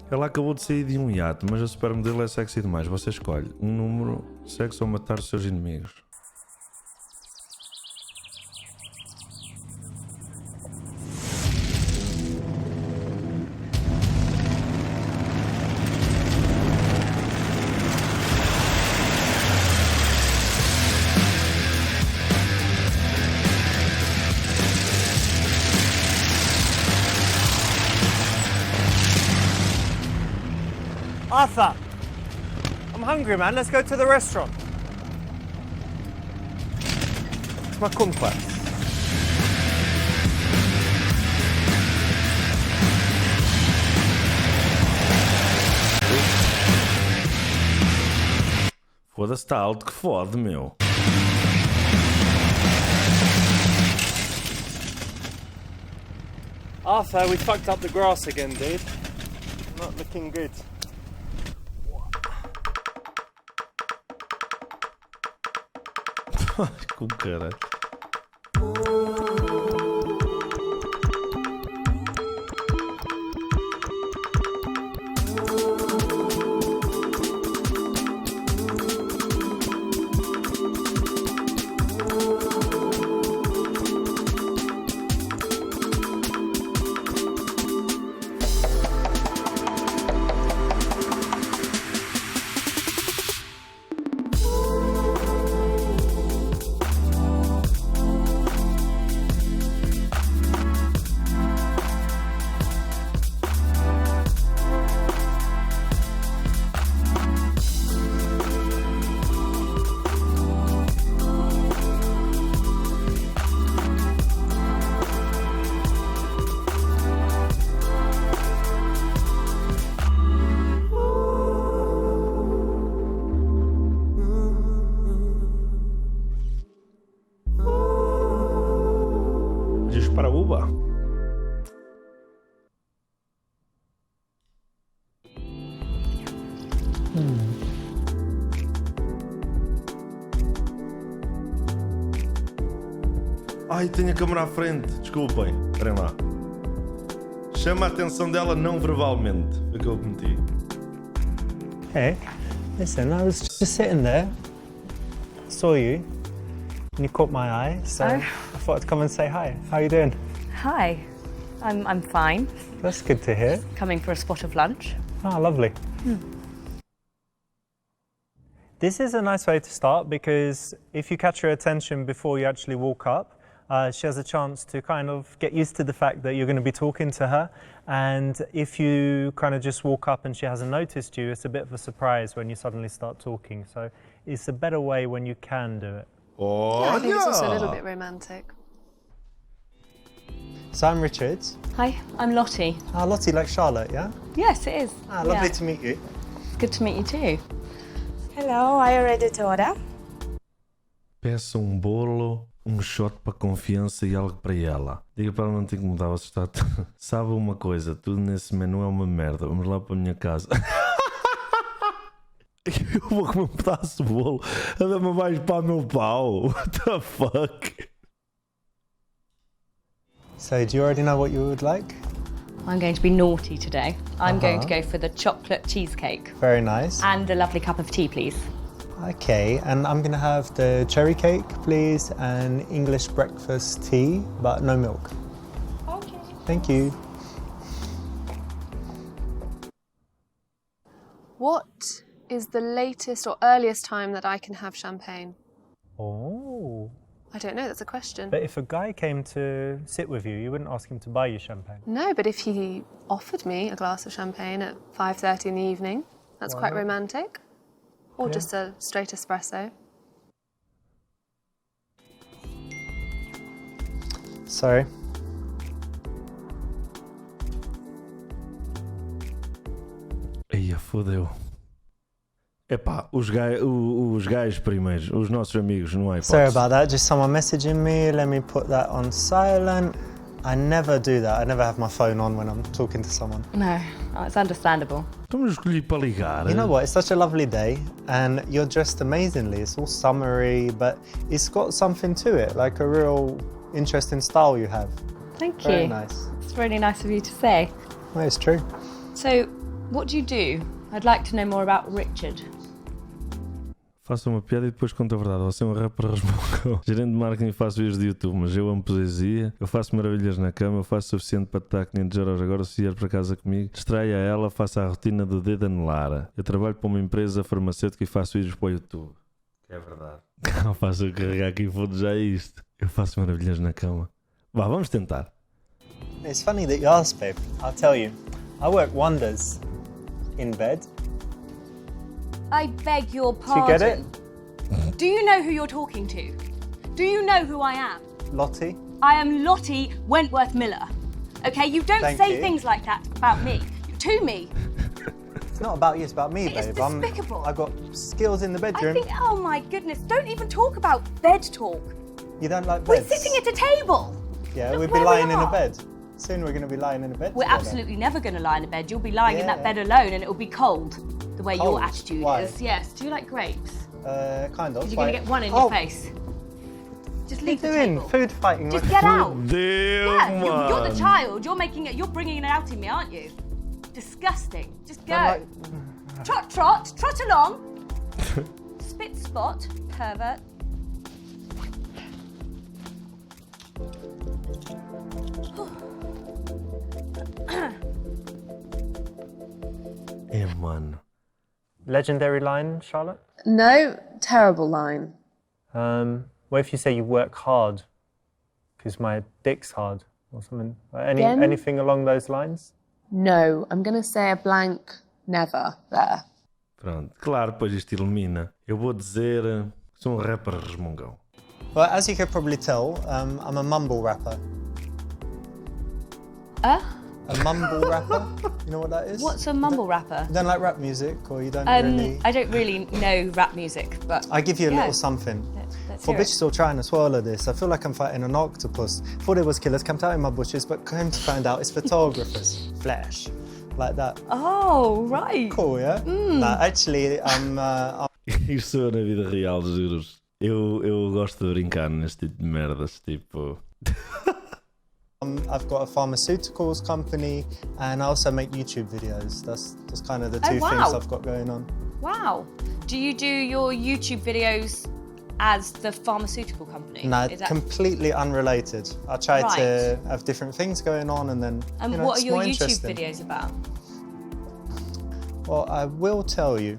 Ela acabou de sair de um iate, mas a supermodelo é sexy demais. Você escolhe um número, sexo ou matar os seus inimigos. Arthur! I'm hungry, man. Let's go to the restaurant. It's my kumquat. Foda-se, está alto que fode, meu. Arthur, we fucked up the grass again, dude. Not looking good. Com caralho. Para Uba. Ai, tenho a câmera à frente. Desculpem. Esperem lá. Chama a atenção dela não verbalmente. Foi o que eu cometi. Hey, listen, I was just sitting there, saw you, and you caught my eye, so I thought I'd come and say hi. How are you doing? Hi, I'm fine. That's good to hear. Coming for a spot of lunch. Ah, lovely. This is a nice way to start because if you catch her attention before you actually walk up, she has a chance to kind of get used to the fact that you're going to be talking to her. And if you kind of just walk up and she hasn't noticed you, it's a bit of a surprise when you suddenly start talking. So it's a better way when you can do it. Yeah, I think it's also a little bit romantic. So I'm Richard. Hi, I'm Lottie. Ah, Lottie, like Charlotte, yeah? Yes, it is. Ah, lovely Yeah. to meet you. Good to meet you too. Hello, I am editora. Peça um bolo, um shot para confiança e algo para ela. Diga para ela não te incomodar, você está... Sabe uma coisa, tudo nesse menu é uma merda. Vamos lá para a minha casa. Eu vou comer um pedaço de bolo. Anda-me mais para o meu pau. What the fuck? So do you already know what you would like? I'm going to be naughty today. I'm going to go for the chocolate cheesecake. Very nice. And a lovely cup of tea, please. Okay, and I'm going to have the cherry cake, please, and English breakfast tea, but no milk. Okay. Thank you. What is the latest or earliest time that I can have champagne? Oh. I don't know, that's a question. But if a guy came to sit with you wouldn't ask him to buy you champagne. No, but if he offered me a glass of champagne at 5:30 in the evening, that's quite romantic. Or just a straight espresso. Sorry. Aí, fodeu. Epá, os gajos primeiros, os nossos amigos, não é hipótese. Sorry about that, just someone messaging me, let me put that on silent. I never do that, I never have my phone on when I'm talking to someone. No, it's understandable. Estamos escolhi para ligar. You know what, it's such a lovely day and you're dressed amazingly. It's all summery, but it's got something to it, like a real interesting style you have. Thank you. Very nice. It's really nice of you to say. Well, it's true. So, What do you do? I'd like to know more about Richard. Faço uma piada e depois conto a verdade. Você é um rapper resmungão. Gerente de marketing e faço vídeos de YouTube, mas eu amo poesia. Eu faço maravilhas na cama. Eu faço o suficiente para te dar 500 euros agora se vier para casa comigo. Distraia ela, faça a rotina do dedo anelar. Eu trabalho para uma empresa farmacêutica e faço vídeos para o YouTube. É verdade. Não faço eu carregar aqui foda já isto. Eu faço maravilhas na cama. Vá, vamos tentar. It's funny that you asked, babe. I'll tell you. I work wonders in bed. I beg your Do you pardon. get it? Do you know who you're talking to? Do you know who I am? Lottie? I am Lottie Wentworth Miller. Okay, you don't Thank say you. things like that about me. To me. It's not about you, it's about me, It's babe. despicable. I've got skills in the I bedroom. think, oh my goodness, don't even talk about bed talk. You don't like We're beds? sitting at a table. Yeah, Look we'll be where we lying in a are. bed. Soon we're going to be lying in a bed We're together. absolutely never going to lie in a bed. You'll be lying in that Yeah. bed alone and it'll be cold. The way your Cold? attitude Why? is. Yes. Do you like grapes? Kind of. Because you're going to get one in your face. Just leave What are the you doing? table. Food fighting. Just like- get out. Deus, Yeah, mano. you're the child. You're bringing it out in me, aren't you? Disgusting. Just go. I'm like- Trot along. Spit spot, pervert. É, mano. Legendary line, Charlotte? No, terrible line. What if you say you work hard because my dick's hard or something? Again? Anything along those lines? No, I'm going to say a blank never there. Pronto. Claro, depois isto ilumina. Eu vou dizer que sou um rapper resmungão. Well, as you could probably tell, I'm a mumble rapper. A mumble rapper? You know what that is? What's a mumble rapper? You don't like rap music, or you don't really? I don't really know rap music, but I give you a yeah. little something. Let's For hear it. bitches still trying to swallow this, I feel like I'm fighting an octopus. Thought it was killers camped out in my bushes, but came to find out it's photographers. Flash. Like that. Oh, right. Cool, yeah? Nah, actually, I'm Isto sou eu na vida real, juros. Eu gosto de brincar neste tipo de merdas, tipo... I've got a pharmaceuticals company, and I also make YouTube videos. That's kind of the two wow. things I've got going on. Wow. Do you do your YouTube videos as the pharmaceutical company? Nah, Is that- completely unrelated. I try to have different things going on, and then And you know, what it's are your more YouTube interesting. videos about? Well, I will tell you.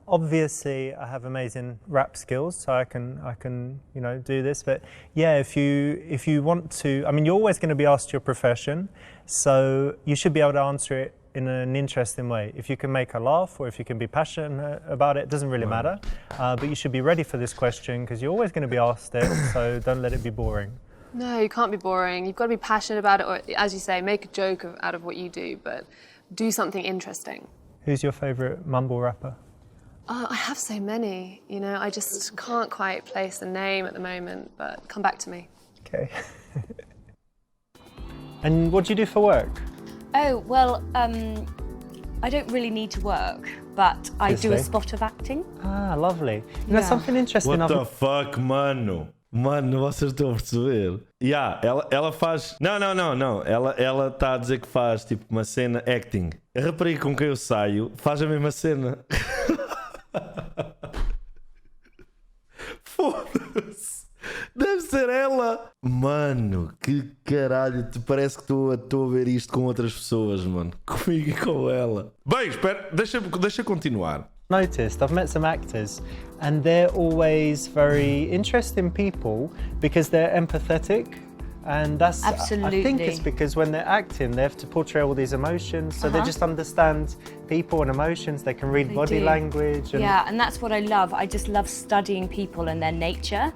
Obviously, I have amazing rap skills, so I can do this. But yeah, if you want to, I mean, you're always going to be asked your profession, so you should be able to answer it in an interesting way. If you can make her laugh, or if you can be passionate about it, doesn't really matter. But you should be ready for this question because you're always going to be asked it. So don't let it be boring. No, you can't be boring. You've got to be passionate about it, or as you say, make a joke out of what you do, but do something interesting. Who's your favourite mumble rapper? I have so many, I just can't quite place a name at the moment, but come back to me. Okay. And what do you do for work? Oh, well, I don't really need to work, but I do a Obviously. spot of acting. Ah, lovely. You know, Yeah. something interesting. What the fuck, mano? Mano, vocês estão a perceber? Yeah, ela faz... Não. Ela está a dizer que faz tipo uma cena acting. A rapariga com quem eu saio faz a mesma cena. Foda-se. Deve ser ela. Mano, que caralho. Te parece que estou a ver isto com outras pessoas, mano. Comigo e com ela. Bem, espera. Deixa continuar. Noticed, I've met some actors and they're always very interesting people because they're empathetic, and that's I think it's Absolutely. because when they're acting they have to portray all these emotions, so they just understand people and emotions. They can read They body do. language and Yeah, and that's what I love. I just love studying people and their nature.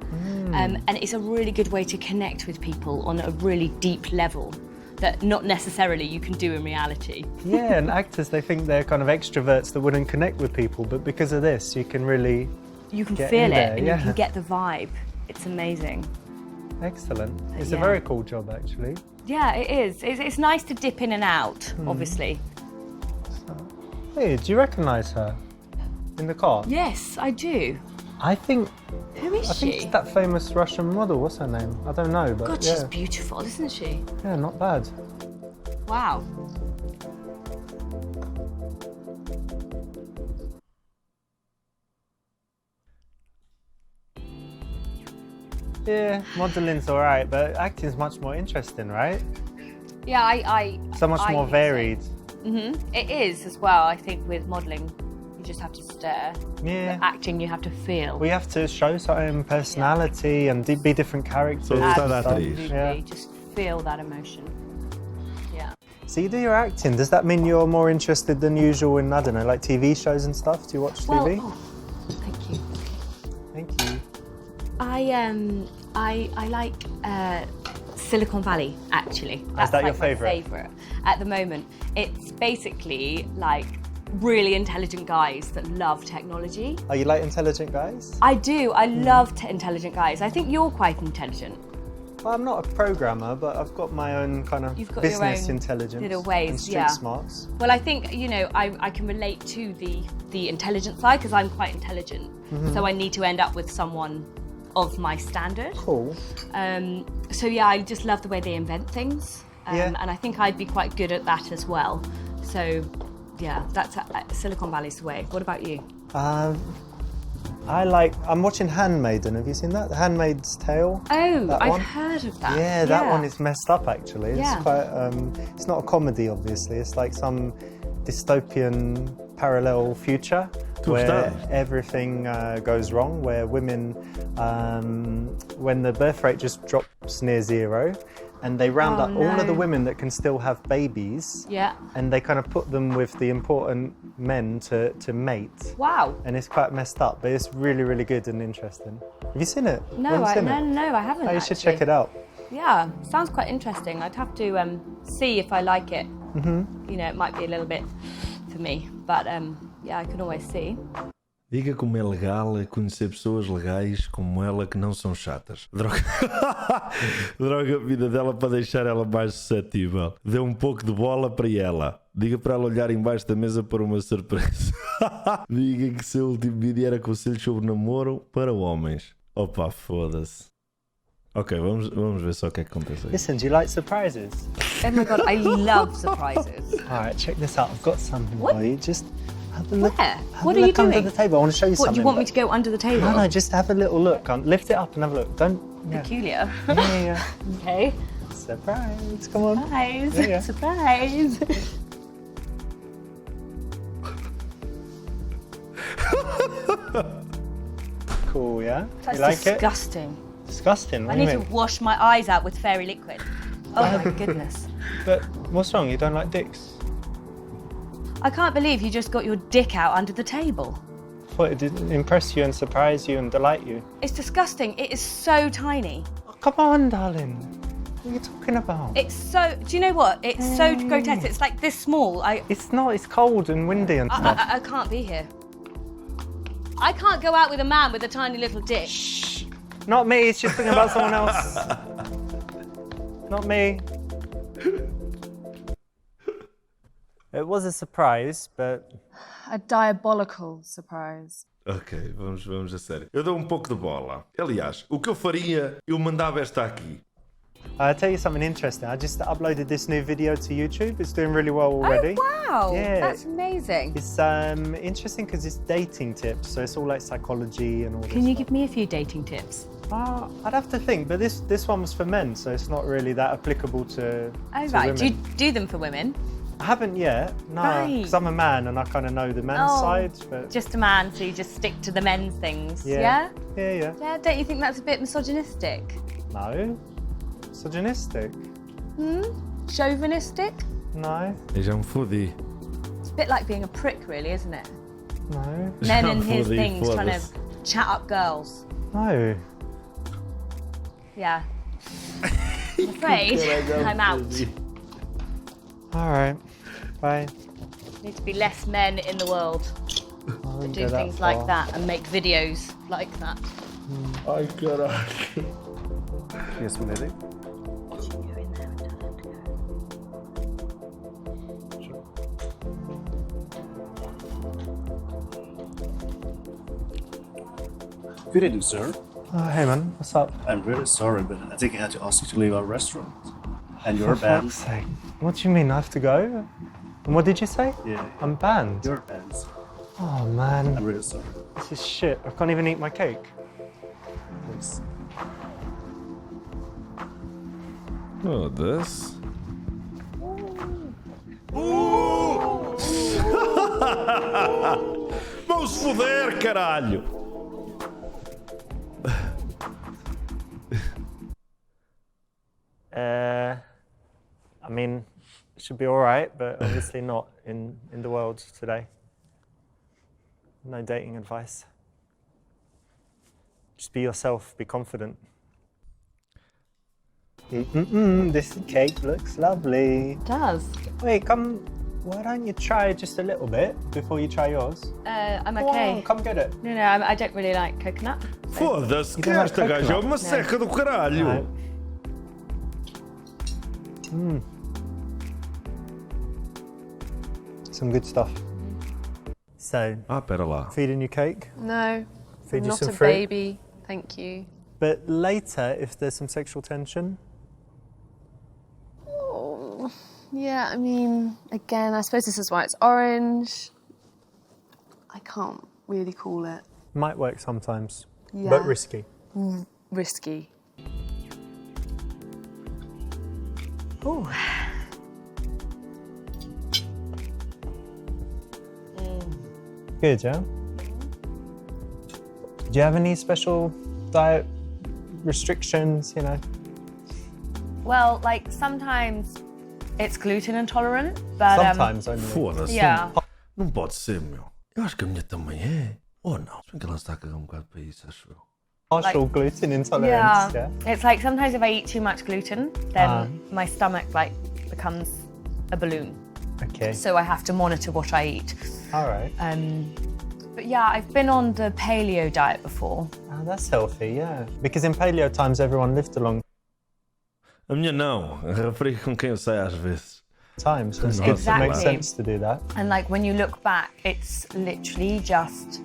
And it's a really good way to connect with people on a really deep level that not necessarily you can do in reality. yeah, and actors, they think they're kind of extroverts that wouldn't connect with people, but because of this you can really You can get feel in it there, and yeah. you can get the vibe. It's amazing. excellent. It's a Yeah. very cool job actually. Yeah, it is. It's nice to dip in and out, obviously. Hey, do you recognise her in the car? Yes, I do. I think Who is I think she? it's that famous Russian model. What's her name? I don't know, but God, yeah. she's beautiful, isn't she? Yeah, not bad. Wow. Yeah, modelling's alright, but acting's much more interesting, right? Yeah, I So much more varied. It is as well. I think with modelling, you just have to stare. Yeah. With acting, you have to feel. We have to show certain personality and be different characters. So and that stuff. Absolutely. Yeah. Just feel that emotion. Yeah. So you do your acting. Does that mean you're more interested than usual in, I don't know, like TV shows and stuff? Do you watch TV? Well, thank you. Thank you. I like Silicon Valley, actually. That's that your like my favourite? favourite at the moment. It's basically like really intelligent guys that love technology. Oh, you like intelligent guys? I do. I love intelligent guys. I think you're quite intelligent. Well, I'm not a programmer, but I've got my own kind of You've got your business own intelligence little ways, and street yeah. smarts. Well, I think, you know, I can relate to the intelligent side because I'm quite intelligent. So I need to end up with someone of my standard. Cool. So yeah, I just love the way they invent things. Yeah. And I think I'd be quite good at that as well. So yeah, that's Silicon Valley's the way. What about you? I'm watching Handmaiden. Have you seen that? The Handmaid's Tale? Oh, That I've one? heard of that. Yeah, that one is messed up actually. It's Yeah. quite, it's not a comedy obviously, it's like some dystopian parallel future where Toegestaan. everything goes wrong, where women, when the birth rate just drops near zero, and they round Oh, up all of the no. women that can still have babies, Yeah. and they kind of put them with the important men to mate. Wow. And it's quite messed up, but it's really, really good and interesting. Have you seen it? No, You haven't seen it? no, I haven't. Oh, you should actually. check it out. Yeah, sounds quite interesting. I'd have to see if I like it. You know, it might be a little bit for me, but yeah, I can always see. Diga como é legal conhecer pessoas legais como ela que não são chatas. Droga. Droga a vida dela para deixar ela mais suscetível. Dê um pouco de bola para ela. Diga para ela olhar embaixo da mesa para uma surpresa. Diga que seu último vídeo era conselhos sobre namoro para homens. Opa, foda-se. Ok, vamos ver só o que é que acontece aí. Listen, do you like surprises? Oh my god, I love surprises. Alright, check this out. I've got something What? for you. Just have a look. Where? Have What a are you look under doing? the table. I want to show you What, something. do you want me to go under the table? No, just have a little look. Lift it up and have a look. Don't. Yeah. Peculiar. Yeah. Okay. Surprise. Come on. Surprise. Yeah, yeah. Surprise. Cool, yeah? That's you like it? disgusting. Disgusting. I What do you need to mean? wash my eyes out with fairy liquid. Oh my goodness. But what's wrong? You don't like dicks? I can't believe you just got your dick out under the table. I thought it didn't impress you and surprise you and delight you. It's disgusting. It is so tiny. Oh, come on, darling. What are you talking about? It's so, do you know what? It's so grotesque. It's like this small. It's not. It's cold and windy and stuff. I can't be here. I can't go out with a man with a tiny little dick. Shh. Not me. It's just thinking about someone else. Not me. It was a surprise, but A diabolical surprise. Ok, vamos a sério. Eu dou um pouco de bola. Aliás, o que eu faria, eu mandava esta aqui. I'll tell you something interesting. I just uploaded this new video to YouTube. It's doing really well already. Oh, wow. Yeah. That's amazing. It's interesting because it's dating tips, so it's all like psychology and all this. Can you stuff. give me a few dating tips? I'd have to think, but this one was for men, so it's not really that applicable to Oh, to right. Do you women. do them for women? I haven't yet, no, Right. because I'm a man and I kind of know the men's Oh, side. But Just a man, so you just stick to the men's things. yeah, Yeah? yeah. Yeah, don't you think that's a bit misogynistic? No, misogynistic. Chauvinistic? No, Eu já me fodi. It's a bit like being a prick, really, isn't it? no, Men Já and me his fodi, things trying to foda-se. chat up girls. no. Yeah. I'm afraid I'm out. All right, bye. Need to be less men in the world I that wouldn't do go that things like far. that and make videos like that. Ai, caralho. Yes, Lily. Good evening, sir. Oh, hey man, what's up? I'm really sorry, but I think I had to ask you to leave our restaurant. And you're For bad. fuck's sake. What do you mean, I have to go? And what did you say? Yeah. I'm banned. Your pants. Oh man, I'm really sorry. this is shit. I can't even eat my cake. Thanks. Foda-se. Vão-se foder, caralho! I mean, it should be all right, but obviously not in the world today. No dating advice. Just be yourself, be confident. This cake looks lovely. It does. Wait, come, why don't you try just a little bit before you try yours? I'm Come okay. on, come get it. No, I don't really like coconut. Foda-se, que don't like esta gaja é coconut? uma seca do caralho! Right. Some good stuff. So, Pera lá. feeding you cake, No, feed I'm you not some a fruit. baby. Thank you. But later, if there's some sexual tension, Oh, yeah, I mean, again, I suppose this is why it's orange. I can't really call it might work sometimes, Yeah. but risky. risky. Oh, good, yeah? Do you have any special diet restrictions, you know? Well, like sometimes it's gluten intolerant, but Sometimes only. Foda-se. yeah. Não pode ser, meu. Eu acho que a minha também é. Ou não? Se bem que ela está a cagar um bocado para isso, acho eu. Partial gluten intolerance, yeah? It's like sometimes if I eat too much gluten, then my stomach like becomes a balloon. Okay, So I have to monitor what I eat. all right. But yeah, I've been on the paleo diet before. Oh, that's healthy, yeah. Because in paleo times, everyone lived a long A minha não. A rapariga com quem eu saio às vezes. time, so it's Nossa, good to make Exactly. sense to do that. And like when you look back, it's literally just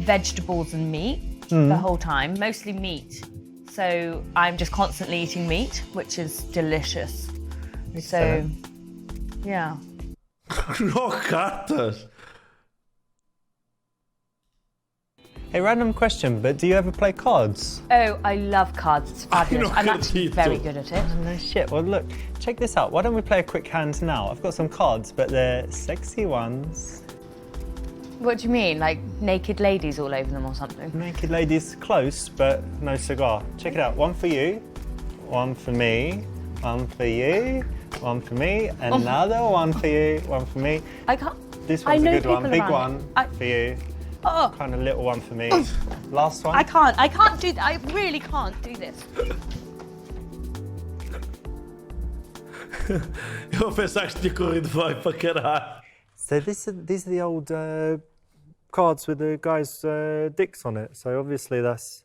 vegetables and meat the whole time, mostly meat. So I'm just constantly eating meat, which is delicious. So, yeah. Não cartas! Hey, random question, but do you ever play cards? Oh, I love cards. It's fabulous. non I'm actually capito. very good at it. No shit. Well, look, check this out. Why don't we play a quick hand now? I've got some cards, but they're sexy ones. What do you mean? Like naked ladies all over them or something? Naked ladies close, but no cigar. Check it out. One for you, one for me, one for you, one for me, another one for you, one for me. I can't. This I one's a know good one. people Big around one me. for you. Oh, Kind of little one for me. Last one. I can't do that. I really can't do this. Eu a pensar que tinha corrido bem para caralho. So these are the old cards with the guys' dicks on it. So obviously that's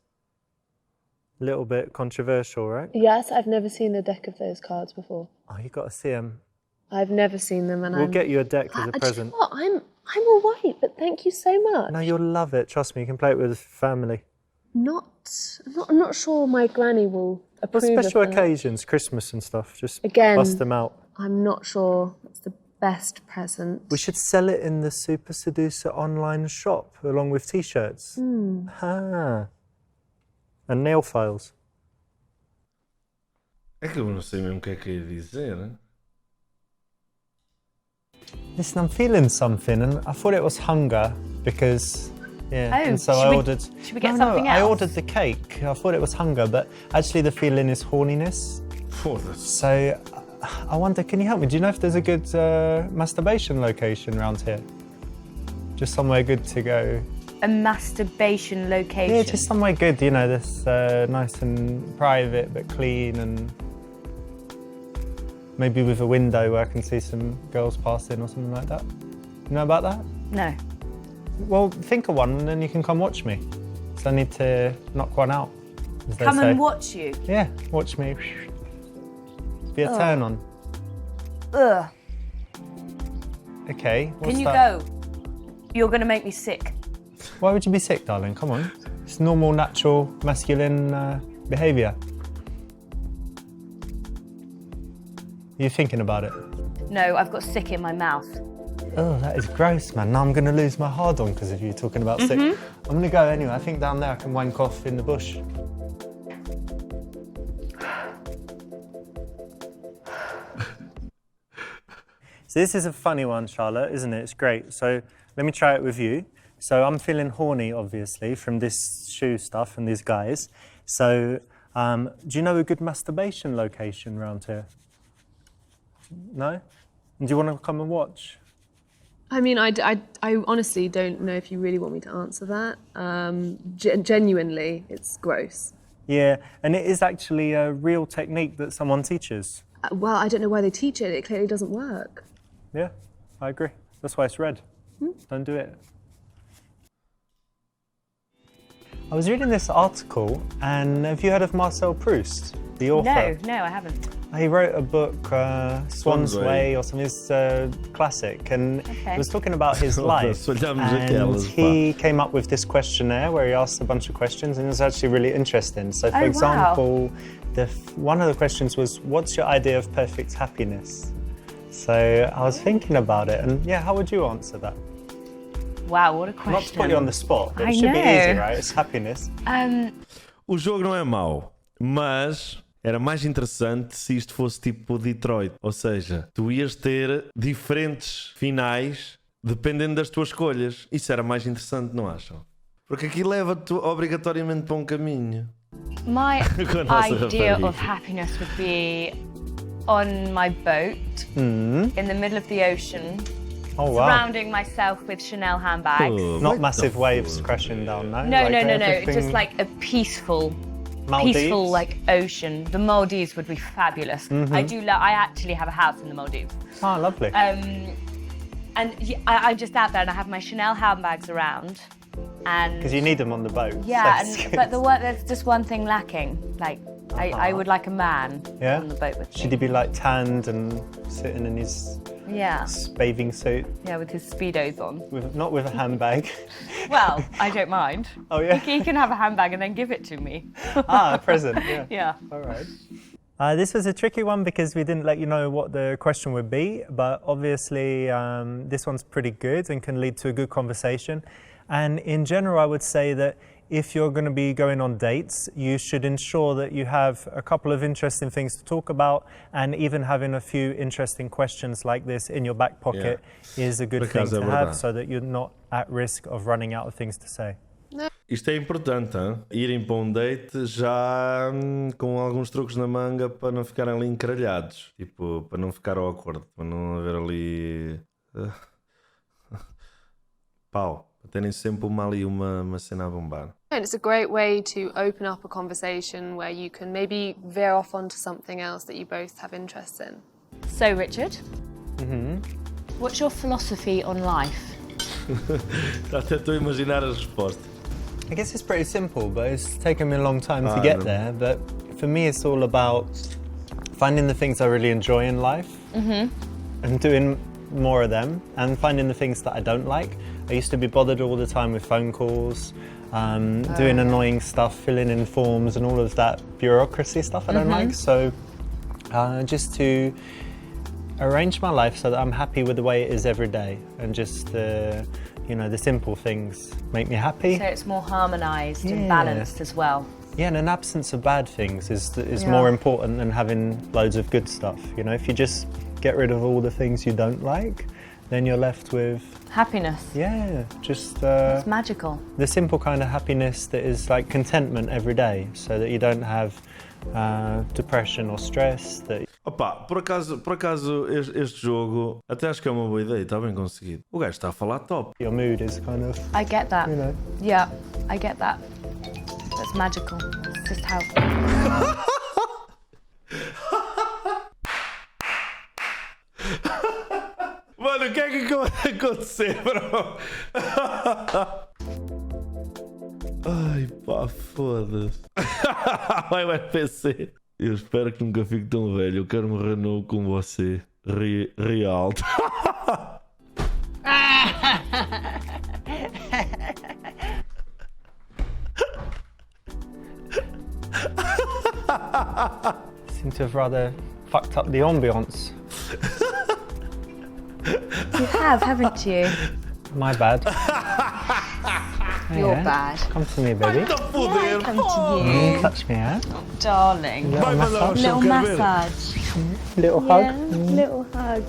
a little bit controversial, right? Yes, I've never seen a deck of those cards before. Oh, you got to see them. I've never seen them, and We'll I'm. get you a deck as a Do you present. know what? I'm all right, but thank you so much. No, you'll love it. Trust me, you can play it with family. I'm not sure my granny will For approve special of that. occasions, Christmas and stuff, just Again. bust them out. I'm not sure it's the best present. We should sell it in the Super Seducer online shop along with t-shirts. Ah. And nail files. É que eu não sei mesmo o que é que eu ia dizer. Né? Listen, I'm feeling something, and I thought it was hunger because, yeah. Oh, and so should I we- ordered. should we get no, something no, I else? ordered the cake. I thought it was hunger, but actually the feeling is horniness. Foda-se. So I wonder, can you help me? Do you know if there's a good masturbation location around here? Just somewhere good to go. A masturbation location. Yeah, just somewhere good. You know, that's nice and private but clean and. Maybe with a window where I can see some girls passing or something like that. You know about that? No. Well, think of one and then you can come watch me. So I need to knock one out, as they Come say. and watch you. Yeah, watch me. Be a turn on. Ugh. Okay, what's Can you that? go? You're gonna make me sick. Why would you be sick, darling? Come on. It's normal, natural, masculine behaviour. Are you thinking about it? No, I've got sick in my mouth. Oh, that is gross, man. Now I'm going to lose my hard on because of you talking about sick. I'm going to go anyway. I think down there I can wank off in the bush. So this is a funny one, Charlotte, isn't it? It's great. So let me try it with you. So I'm feeling horny, obviously, from this shoe stuff and these guys. So do you know a good masturbation location around here? No? Do you want to come and watch? I mean, I honestly don't know if you really want me to answer that. Genuinely, it's gross. Yeah, and it is actually a real technique that someone teaches. Well, I don't know why they teach it. It clearly doesn't work. Yeah, I agree. That's why it's red. Don't do it. I was reading this article, and have you heard of Marcel Proust, the author? No, I haven't. He wrote a book, Swan's Way or something, it's a classic, and he was talking about his life. And he came up with this questionnaire where he asked a bunch of questions, and it was actually really interesting. So, for example, one of the questions was, what's your idea of perfect happiness? So I was thinking about it, and yeah, how would you answer that? Wow, what a question. Not to put you on the spot, but it should be easy, right? It's happiness. O jogo não é mau, mas era mais interessante se isto fosse tipo Detroit. Ou seja, tu ias ter diferentes finais dependendo das tuas escolhas. Isso era mais interessante, não acham? Porque aqui leva-te obrigatoriamente para um caminho. My idea of happiness would be on my boat in the middle of the ocean. Oh, wow. Surrounding myself with Chanel handbags. Not massive waves crashing down, no? No, just like a peaceful like ocean. The Maldives would be fabulous. I actually have a house in the Maldives. Oh, lovely. And I'm just out there and I have my Chanel handbags around. Because you need them on the boat. Yeah, but there's just one thing lacking. Like, I would like a man on the boat with me. Should he be like tanned and sitting in his bathing suit? Yeah, with his Speedos on. Not with a handbag. Well, I don't mind. Oh, yeah? He can have a handbag and then give it to me. A present, yeah. Yeah. All right. This was a tricky one because we didn't let you know what the question would be, but obviously this one's pretty good and can lead to a good conversation. And in general, I would say that if you're going to be going on dates, you should ensure that you have a couple of interesting things to talk about, and even having a few interesting questions like this in your back pocket is a good thing to have, so that you're not at risk of running out of things to say. Isto é importante, hein? Irem para um date já com alguns truques na manga para não ficarem ali encralhados. Tipo, para não ficar awkward, para não haver ali... pau. Para terem sempre uma cena a bombar. And it's a great way to open up a conversation where you can maybe veer off onto something else that you both have interest in. So, Richard, what's your philosophy on life? Até estou a imaginar a resposta. I guess it's pretty simple, but it's taken me a long time to get there. But for me, it's all about finding the things I really enjoy in life and doing more of them, and finding the things that I don't like. I used to be bothered all the time with phone calls, doing annoying stuff, filling in forms and all of that bureaucracy stuff I don't like. So just to arrange my life so that I'm happy with the way it is every day, and just the simple things make me happy. So it's more harmonised and balanced as well. Yeah, and an absence of bad things is more important than having loads of good stuff. You know, if you just get rid of all the things you don't like, then you're left with happiness. Yeah, just it's magical. The simple kind of happiness that is like contentment every day, so that you don't have depression or stress. Opa, por acaso este jogo até acho que é uma boa ideia, está bem conseguido. O gajo está a falar top. Your mood is kind of... I get that. You know. Yeah, I get that. That's magical. It's just how... Mano, o que é que vai acontecer, bro? Ai pá, foda-se. Vai PC. Eu espero que nunca fique tão velho. Eu quero morrer novo com você. Real. Seem to have rather fucked up the ambience. You have, haven't you? My bad. You're bad. Come to me, baby. Yeah, come to you. Touch me, huh? Darling. Vai mandar ao chão, Little quero ver. massage. Little Yeah, hug. little hug.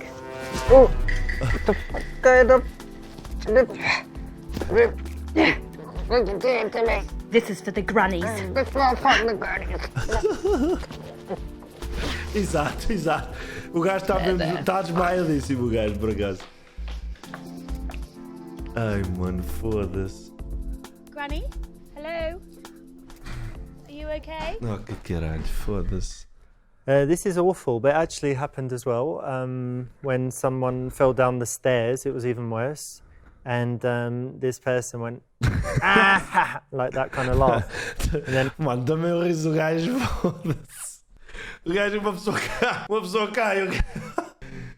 This is for the grannies. Exato, exato. O gajo está desmaiadíssimo, o gajo, por acaso. Ai, mano, foda-se. Granny, hello. Are you okay? Oh, que caralho, foda-se. This is awful, but it actually happened as well. When someone fell down the stairs, it was even worse. And this person went, ah, like that kind of laugh. And then, Mano, também o riso do gajo, foda-se. O gajo, uma pessoa cai.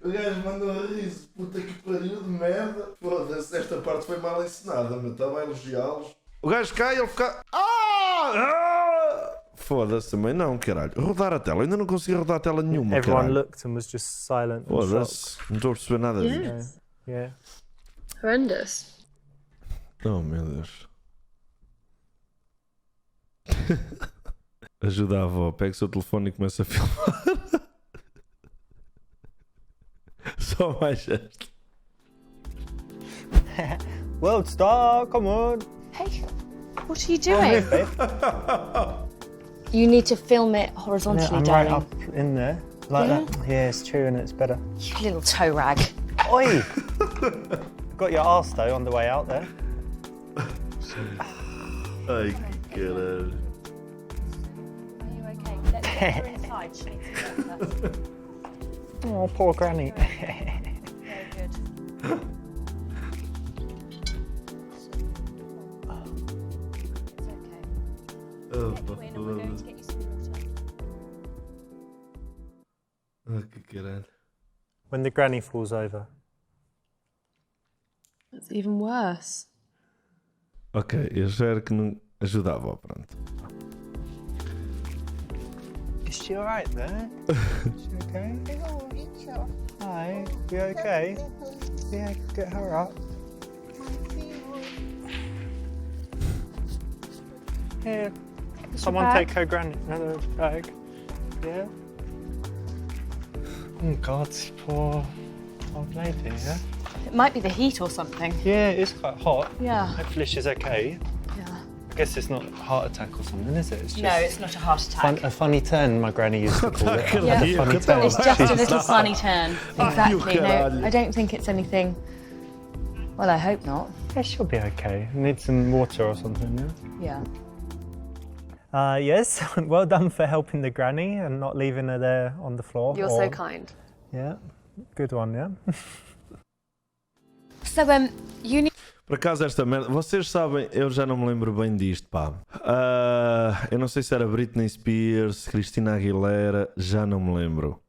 O gajo mandou a riso. Puta que pariu de merda. Foda-se, esta parte foi mal ensinada, mas estava a elogiá-los. O gajo cai, ele fica. Foda-se também não, caralho. Rodar a tela, eu ainda não consegui rodar a tela nenhuma. everyone caralho. looked and was just silent. And Foda-se, não estou a perceber nada disso. Yes. yeah. Horrendous. Oh meu Deus. Ajuda a avó, pega o seu telefone e começa a filmar. Só mais esta. World star, come on. Hey, what are you Come on, doing? move, babe. You need to film it Yeah, horizontally, I'm right darling. up in there. Like Yeah? that. Yeah, it's true and it's better. You little toe rag. Oi! Got your arse though on the way out there. Ai que caralho. Are you okay? Let's get her inside. She needs to go first. Oh, poor granny. Very good. It's okay. Oh, Get you in and we're going to get you some water. oh, que caralho. When the granny falls over. That's even worse. Ok, eu já era que não ajudava, pronto. Is she alright there? Is she okay? Hi, you okay? Yeah, get her up. Here, someone bag? take her granny another bag. Yeah. Oh God, poor old lady. Yeah. It might be the heat or something. Yeah, it's quite hot. Yeah. Hopefully she's okay. Yeah. I guess it's not a heart attack or something, is it? It's just No, it's not a heart attack. a funny turn, my granny used to call it. Yeah. A funny turn. It's just a little funny turn. Exactly. No, caralho. I don't think it's anything. Well, I hope not. Yeah, she'll be okay. Need some water or something, yeah? Yeah. Yes, well done for helping the granny and not leaving her there on the floor. You're so kind. Yeah, good one, yeah? So, you need. Por acaso esta merda, vocês sabem, eu já não me lembro bem disto, pá. Eu não sei se era Britney Spears, Christina Aguilera, já não me lembro.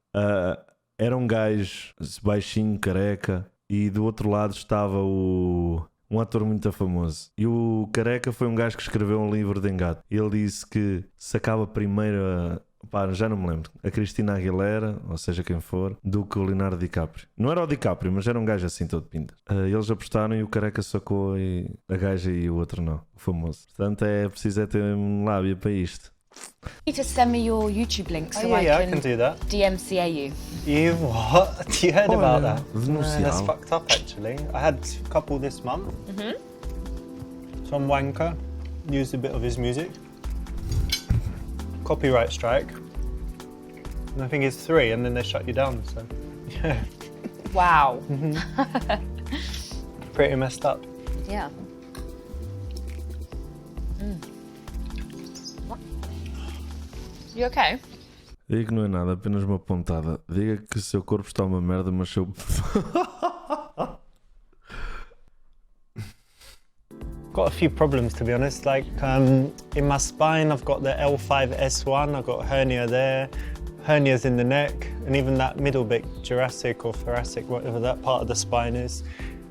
Era um gajo baixinho, careca, e do outro lado estava um ator muito famoso. E o careca foi um gajo que escreveu um livro de engate. Ele disse que sacava primeiro pá, já não me lembro, a Christina Aguilera, ou seja quem for, do que o Leonardo DiCaprio. Não era o DiCaprio, mas era um gajo assim todo pinta. Eles apostaram e o careca sacou e a gaja e o outro não, o famoso. Portanto é preciso ter um lábio para isto. need to send me your YouTube link so yeah, I I can do that. DMCA you. You what? You heard about that? That's Denunciá-lo. fucked up actually. I had a couple this month. Some wanker used a bit of his music. Copyright strike. And I think it's 3 and then they shut you down, so yeah. Wow. Pretty messed up. Yeah. You okay? Diga que não é nada, apenas uma pontada. Diga que o seu corpo está uma merda, mas seu... Got a few problems to be honest, like in my spine I've got the L5S1, I've got hernia there, hernias in the neck, and even that middle bit, Jurassic or thoracic, whatever that part of the spine is.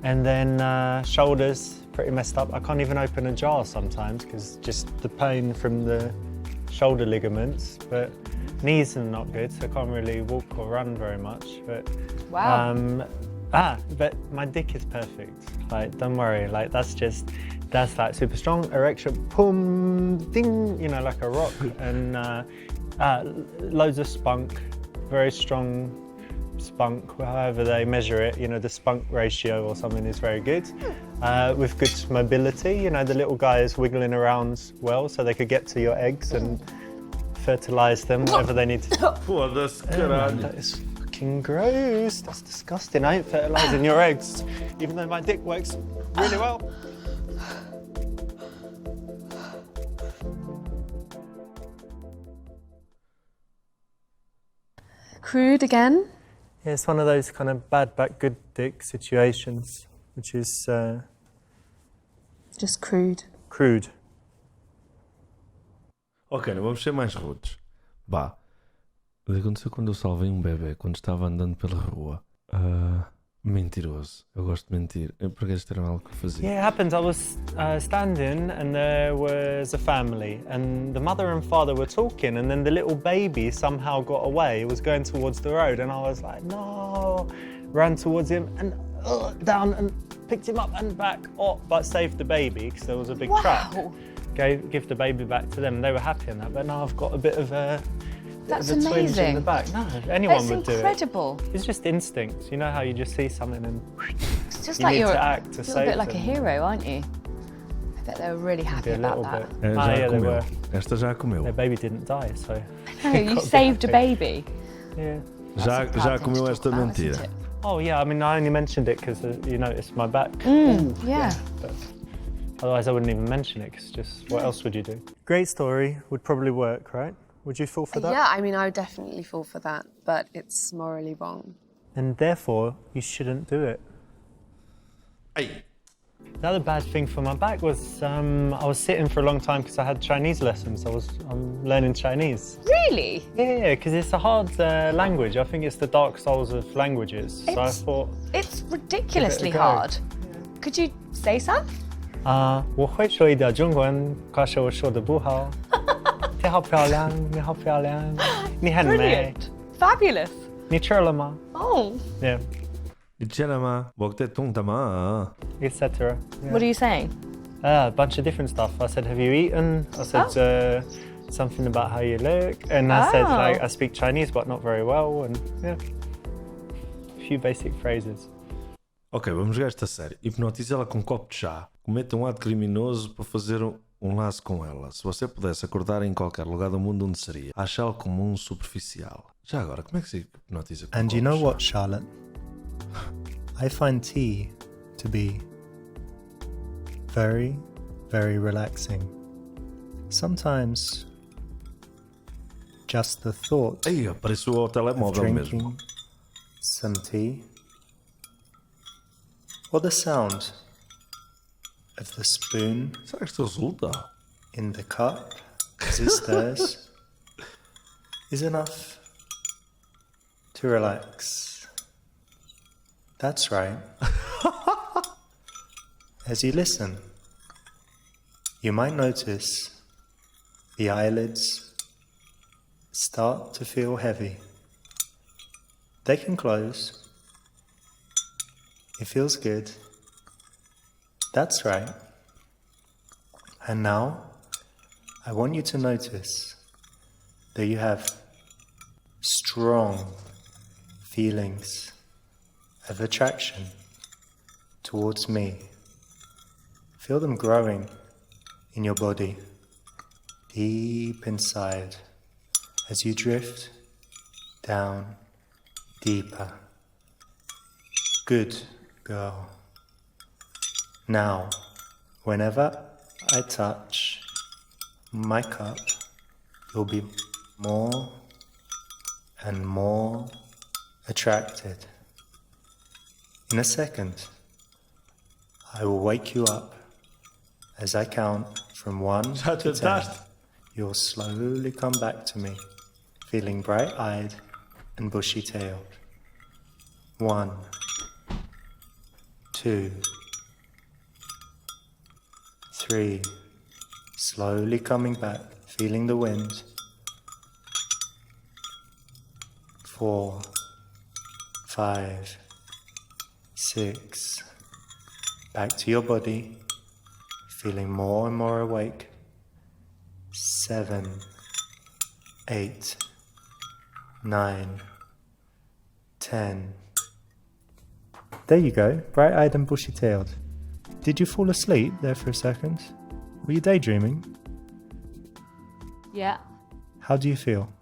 And then shoulders, pretty messed up. I can't even open a jar sometimes because just the pain from the shoulder ligaments, but knees are not good, so I can't really walk or run very much. But Wow. but my dick is perfect. Like, don't worry. Like, that's like super strong erection, boom, ding, you know, like a rock, and loads of spunk, very strong spunk, however they measure it, you know, the spunk ratio or something is very good. With good mobility, you know, the little guy is wiggling around well, so they could get to your eggs and fertilize them, whatever they need to. Foda-se, Man, caralho. that is fucking gross. That's disgusting. I ain't fertilizing your eggs, even though my dick works really well. Crude again? Yeah, it's one of those kind of bad back, good dick situations, which is Just crude. crude. Ok, não vamos ser mais rudes. Bah. Aconteceu quando eu salvei um bebê, quando estava andando pela rua. Mentiroso. Eu gosto de mentir. Porque este era algo que eu fazia. Yeah, it happens. I was standing and there was a family and the mother and father were talking and then the little baby somehow got away. It was going towards the road and I was like, no. Ran towards him and down and picked him up and back. Oh, but saved the baby because there was a big trap. Give the baby back to them. They were happy in that. But now I've got a bit of a... That's bit of a twinge in the amazing. back. No, anyone That's would do it. incredible. It's just instinct. You know how you just see something and It's just you like need you're to act to a little save bit like a them. hero, aren't you? I bet they were really happy Be a about little that. bit. Já yeah, they comeu. were. Esta já comeu. Their baby didn't die, so No, you got a bit saved a happy. baby. yeah. Já That's a proud thing comeu to esta talk about, mentira. isn't it? Oh yeah, I mean I only mentioned it because you noticed my back. Yeah. But otherwise I wouldn't even mention it because just what else would you do? Great story would probably work, right? Would you fall for that? Yeah, I mean, I would definitely fall for that, but it's morally wrong. And therefore you shouldn't do it. Hey. The other bad thing for my back was I was sitting for a long time because I had Chinese lessons. I'm learning Chinese. Really? Yeah, because it's a hard language. I think it's the dark souls of languages. So I thought, It's ridiculously go. hard. Could you say some? 我会说一点中文，可是我说的不好。你好漂亮，你好漂亮，你很美。 Brilliant. Fabulous. 你吃了吗 Oh. Yeah, Itchelama, bokte tungtama. etc. What are you saying? A bunch of different stuff. I said, have you eaten? I said something about how you look. And I said, like, I speak Chinese, but not very well. And yeah, a few basic phrases. Ok, vamos jogar esta série. Hipnotize ela com um copo de chá. Cometa um ato criminoso para fazer um laço com ela. Se você pudesse acordar em qualquer lugar do mundo, onde seria? Achá-lo comum, superficial. Já agora, como é que se hipnotiza com um And copo you know de chá? what, Charlotte? I find tea to be very, very relaxing. Sometimes just the thought Ei, apareceu ao of telemóvel drinking mesmo. some tea or the sound of the spoon Será que isto resulta? in the cup as it stirs is enough to relax. That's right. As you listen, you might notice the eyelids start to feel heavy. They can close. It feels good. That's right. And now, I want you to notice that you have strong feelings of attraction towards me. Feel them growing in your body, deep inside, as you drift down deeper. Good girl. Now, whenever I touch my cup, you'll be more and more attracted. In a second, I will wake you up as I count from 1 Já to 10. tentaste? You'll slowly come back to me, feeling bright-eyed and bushy-tailed. 1, 2, 3, slowly coming back, feeling the wind. 4, 5, 6. Back to your body, feeling more and more awake. 7, 8, 9, 10. There you go, bright-eyed and bushy-tailed. Did you fall asleep there for a second? Were you daydreaming? Yeah. How do you feel?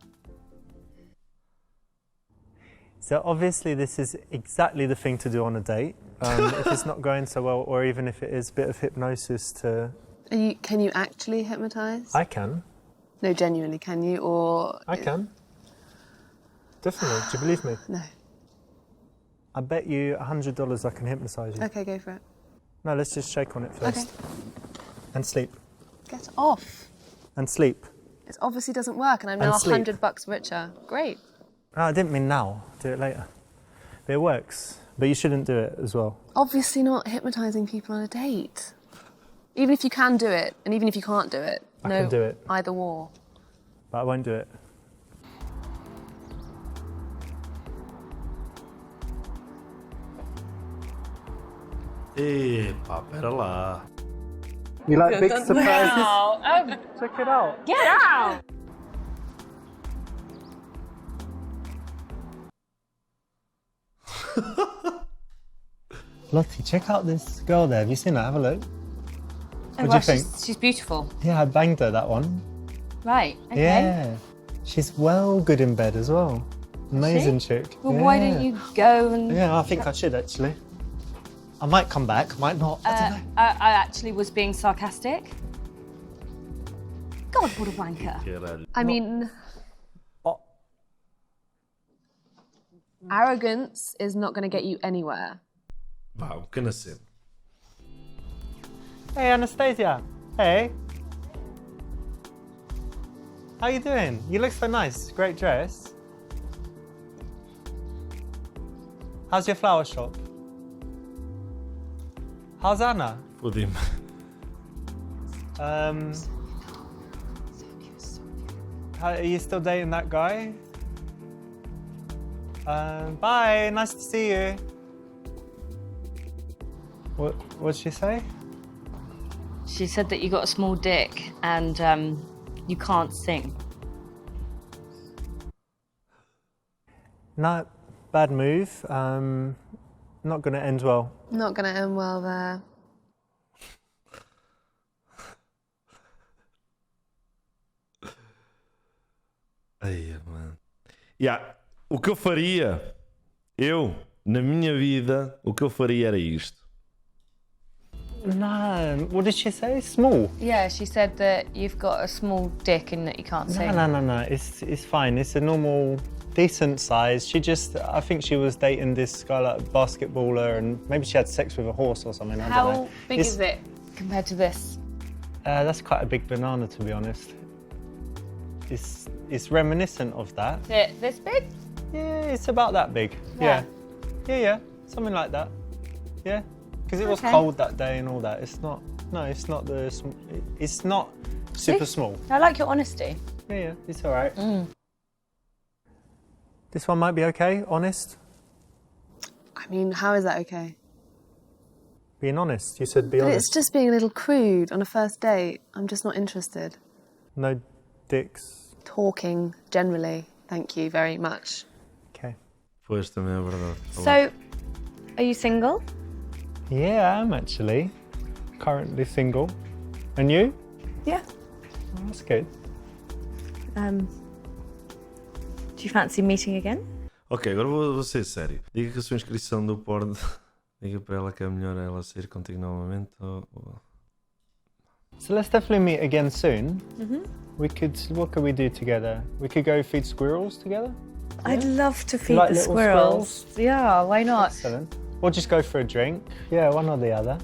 So obviously this is exactly the thing to do on a date. If it's not going so well, or even if it is a bit of hypnosis to... Can you actually hypnotise? I can. No, genuinely, can you? Or... I can. Definitely. Do you believe me? No. I bet you $100 I can hypnotise you. Okay, go for it. No, let's just shake on it first. Okay. And sleep. Get off. And sleep. It obviously doesn't work and I'm now $100 richer. Great. No, I didn't mean now. Do it later. But it works. But you shouldn't do it as well. Obviously not hypnotising people on a date. Even if you can do it, and even if you can't do it. I can do it. Either war. But I won't do it. Epa, pera lá. You like big surprises? Wow. Check it out. Get out! Lottie, check out this girl there. Have you seen her? Have a look. Oh, What do you think? She's beautiful. Yeah, I banged her, that one. Right, okay. Yeah. She's well good in bed as well. Amazing chick. Well, why don't you go and... Yeah, I think I should actually. I might come back, might not. I don't know. I actually was being sarcastic. God, what a wanker. Caralho. I mean... Oh. Arrogance is not going to get you anywhere. Vá, pequena cena. Hey, Anastasia. Hey. How you doing? You look so nice. Great dress. How's your flower shop? How's Anna? Fodi-me. Are you still dating that guy? Bye, nice to see you. What'd she say? She said that you got a small dick and you can't sing. No, bad move. Not gonna end well. Not going to end well there. Ai, mano. Yeah, o que eu faria, na minha vida, o que eu faria era isto. No, what did she say? Small? Yeah, she said that you've got a small dick and that you can't sing. No. It's fine. It's a normal, decent size. I think she was dating this guy, like a basketballer, and maybe she had sex with a horse or something. I don't know. How big is it compared to this? That's quite a big banana, to be honest. It's reminiscent of that. Is it this big? Yeah, it's about that big. Yeah. Yeah, something like that. Yeah, because it was Okay. cold that day and all that. It's not. No, it's not It's not super small. I like your honesty. Yeah, it's all right. This one might be okay. Honest. I mean, how is that okay? Being honest. You said be But honest. it's just being a little crude on a first date. I'm just not interested. No dicks. Talking, generally. Thank you very much. Okay. Pois, também é verdade. So, are you single? Yeah, I am actually. Currently single. And you? Yeah. Oh, that's good. Do you fancy meeting again? Ok, agora vou ser sério. Diga que a sua inscrição do porno... Diga para ela que é melhor ela sair contigo novamente ou... So let's definitely meet again soon. What could we do together? We could go feed squirrels together? I'd love to feed like the little squirrels. Yeah, why not? Excellent. Or just go for a drink. Yeah, one or the other.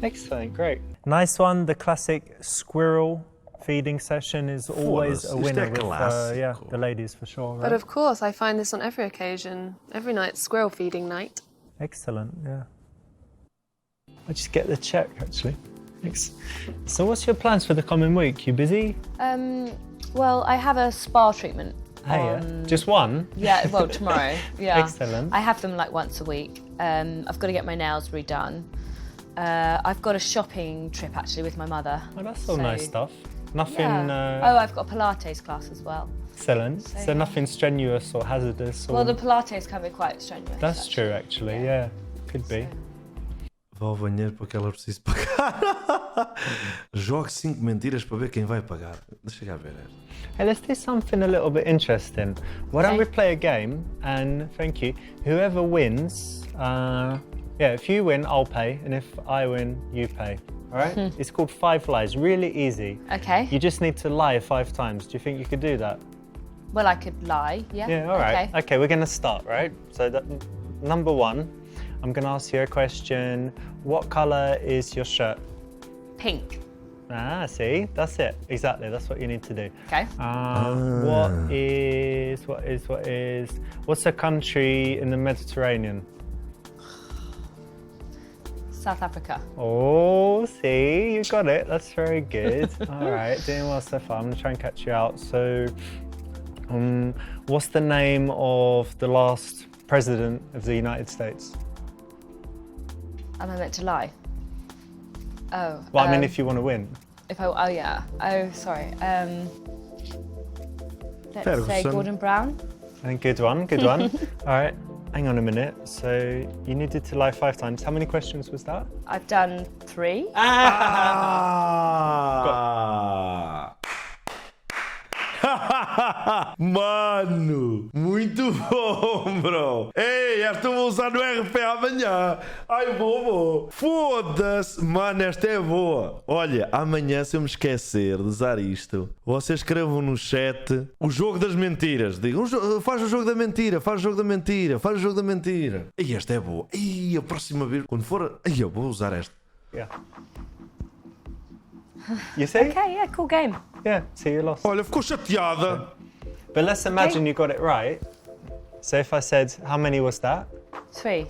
Excellent, great. Nice one. The classic squirrel feeding session is always a winner with the ladies for sure. Right? But of course, I find this on every occasion. Every night's squirrel feeding night. Excellent, yeah. I just get the check actually. Thanks. So what's your plans for the coming week? You busy? Well, I have a spa treatment. Just one? Yeah, well, tomorrow. Yeah. Excellent. I have them like once a week. I've got to get my nails redone. I've got a shopping trip actually with my mother. Oh, that's all nice stuff. Nothing. Yeah. Oh, I've got a Pilates class as well. Excellent. So nothing strenuous or hazardous? Or... Well, the Pilates can be quite strenuous. That's true, actually. Yeah, could be. Vá ao banheiro para que ela precise pagar. Jogue 5 mentiras para ver quem vai pagar. Deixa cá ver. Hey, let's do something a little bit interesting. Why don't we play a game? And thank you. Whoever wins, if you win, I'll pay, and if I win, you pay. All right? It's called 5 lies. Really easy. Okay. You just need to lie 5 times. Do you think you could do that? Well, I could lie. Yeah. Yeah. All right. Okay, we're gonna start. Right. So number 1, I'm gonna ask you a question. What color is your shirt? Pink. Ah, see, that's it. Exactly, that's what you need to do. Okay. What's a country in the Mediterranean? South Africa. Oh, see, you got it. That's very good. All right, doing well so far. I'm gonna try and catch you out. So, what's the name of the last president of the United States? Am I meant to lie? Oh. Well, I mean, if you want to win. Sorry. Let's Ferguson. say Gordon Brown. Good one, good one. All right, hang on a minute. So you needed to lie 5 times. How many questions was that? I've done 3. Mano, muito bom, bro. Ei, esta eu vou usar no RP amanhã. Ai, vou. Foda-se. Mano, esta é boa. Olha, amanhã, se eu me esquecer de usar isto, vocês escrevam no chat o jogo das mentiras. Digam, faz o jogo da mentira, faz o jogo da mentira, faz o jogo da mentira. E esta é boa. E a próxima vez, quando for... Ai, eu vou usar esta. Yeah. You see? Okay, yeah, cool game. Yeah, so you lost. Olha, ficou chateada. But let's imagine you got it right. So if I said, how many was that? 3.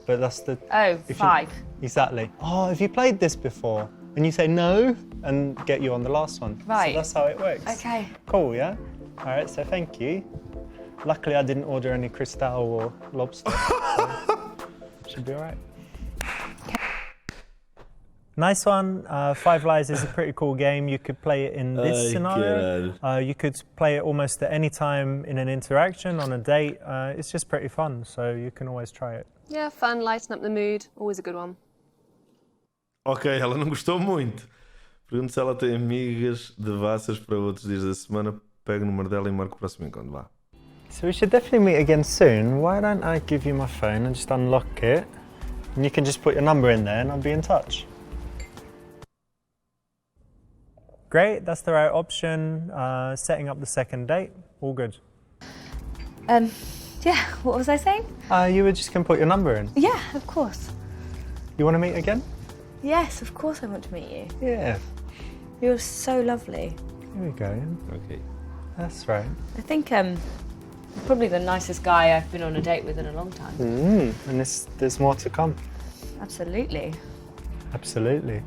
But that's the... Oh, 5. Exactly. Oh, have you played this before? And you say no, and get you on the last one. Right. So that's how it works. Okay. Cool, yeah? All right, so thank you. Luckily, I didn't order any crystal or lobster. So should be all right. Nice one. 5 Lies is a pretty cool game. You could play it in this scenario. You could play it almost at any time in an interaction, on a date. It's just pretty fun, so you can always try it. Yeah, fun, lighten up the mood. Always a good one. Ok, ela não gostou muito. Pergunto se ela tem amigas devassas para outros dias da semana. Pego o número dela e marco o próximo encontro. Vá. So we should definitely meet again soon. Why don't I give you my phone and just unlock it? And you can just put your number in there and I'll be in touch. Great, that's the right option. Setting up the second date, all good. Yeah, what was I saying? You were just going to put your number in. Yeah, of course. You want to meet again? Yes, of course I want to meet you. Yeah. You're so lovely. Here we go. Ok. That's right. I think you're probably the nicest guy I've been on a date with in a long time. And there's more to come. Absolutely. Absolutely.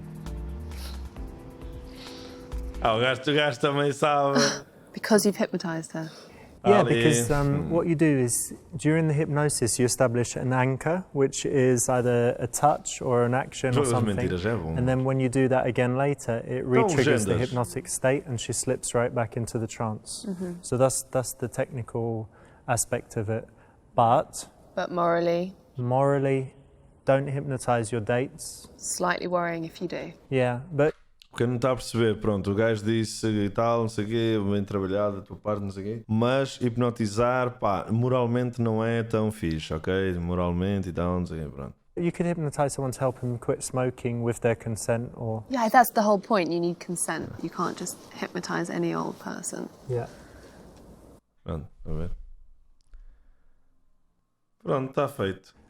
O gajo também sabe. Because you've hypnotised her. Yeah, because what you do is, during the hypnosis, you establish an anchor, which is either a touch or an action or something. And then when you do that again later, it re-triggers the hypnotic state and she slips right back into the trance. So that's the technical aspect of it. But morally, don't hypnotise your dates. slightly worrying if you do. Yeah, but Porque não está a perceber, pronto, o gajo disse e tal, não sei o quê, bem trabalhado, a tua parte, não sei o quê. Mas hipnotizar, pá, moralmente não é tão fixe, ok? Moralmente e tal, não sei o quê, pronto. you could hypnotise someone to help them quit smoking with their consent or... Yeah, that's the whole point. You need consent. You can't just hypnotise any old person. Yeah. Pronto, a ver. Pronto, está feito.